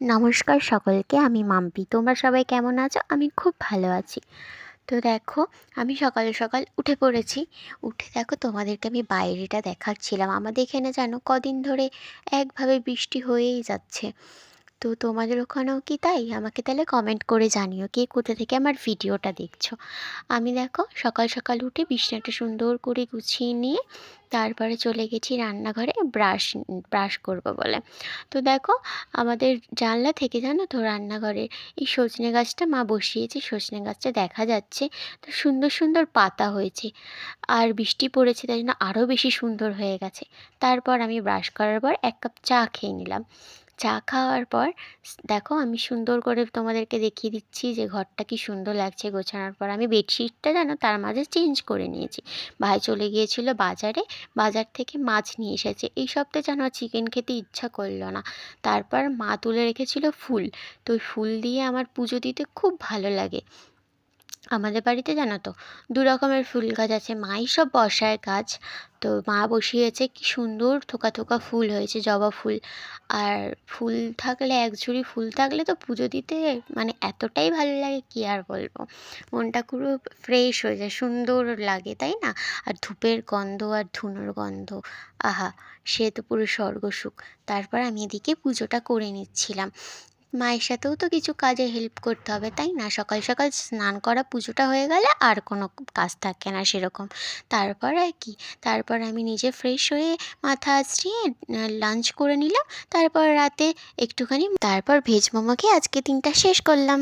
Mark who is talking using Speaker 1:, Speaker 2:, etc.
Speaker 1: নমস্কার সকলকে, আমি মাম্পি। তোমরা সবাই কেমন আছো? আমি খুব ভালো আছি। তো দেখো, আমি সকাল সকাল উঠে পড়েছি। উঠে দেখো তোমাদেরকে আমি বাইরেটা দেখাচ্ছিলাম। আমাদের এখানে জানো কদিন ধরে একভাবে বৃষ্টি হয়েই যাচ্ছে। তো তোমাদের ওখানেও কি তাই? আমাকে তাহলে কমেন্ট করে জানিও কে কোথা থেকে আমার ভিডিওটা দেখছো। আমি দেখো সকাল সকাল উঠে বিছানাটা সুন্দর করে গুছিয়ে নিয়ে তারপরে চলে গেছি রান্নাঘরে ব্রাশ করবো বলে। তো দেখো, আমাদের জানলা থেকে জানো তো রান্নাঘরের এই সজনে গাছটা মা বসিয়েছে। সজনে গাছটা দেখা যাচ্ছে, তো সুন্দর সুন্দর পাতা হয়েছে। আর বৃষ্টি পড়েছে তাই জন্য আরও বেশি সুন্দর হয়ে গেছে। তারপর আমি ব্রাশ করার পর এক কাপ চা খেয়ে নিলাম। চা খাওয়ার পর দেখো আমি সুন্দর করে তোমাদেরকে দেখিয়ে দিচ্ছি যে ঘরটা কি সুন্দর লাগছে গোছানোর পর। আমি বেডশিটটা জানো তার মাঝে চেঞ্জ করে নিয়েছি। ভাই চলে গিয়েছিল বাজারে, বাজার থেকে মাছ নিয়ে এসেছে। এই সপ্তাহে যেন চিকেন খেতে ইচ্ছা করলো না। তারপর মা তুলে রেখেছিল ফুল। তো ওই ফুল দিয়ে আমার পুজো দিতে খুব ভালো লাগে। আমাদের বাড়িতে জানো তো দু রকমের ফুল গাছ আছে, মাই সব বসায় গাছ। তো মা বসিয়েছে, কি সুন্দর থোকা থোকা ফুল হয়েছে, জবা ফুল। আর ফুল থাকলে, এক ঝুড়ি ফুল থাকলে তো পুজো দিতে মানে এতটাই ভালো লাগে কি আর বলবো। মনটা পুরো ফ্রেশ হয়ে যায়, সুন্দর লাগে তাই না? আর ধূপের গন্ধ আর ধুনোর গন্ধ, আহা, সে তো পুরো স্বর্গ সুখ। তারপর আমি এদিকে পুজোটা করে নিচ্ছিলাম। মায়ের সাথেও তো কিছু কাজে হেল্প করতে হবে তাই না? সকাল সকাল স্নান করা পুজোটা হয়ে গেলে আর কোনো কাজ থাকে না সেরকম। তারপর আর কি, তারপর আমি নিজে ফ্রেশ হয়ে মাথা আঁচড়িয়ে লাঞ্চ করে নিলাম। তারপর রাতে একটুখানি, তারপর ভেজ মোমো খেয়ে আজকে দিনটা শেষ করলাম।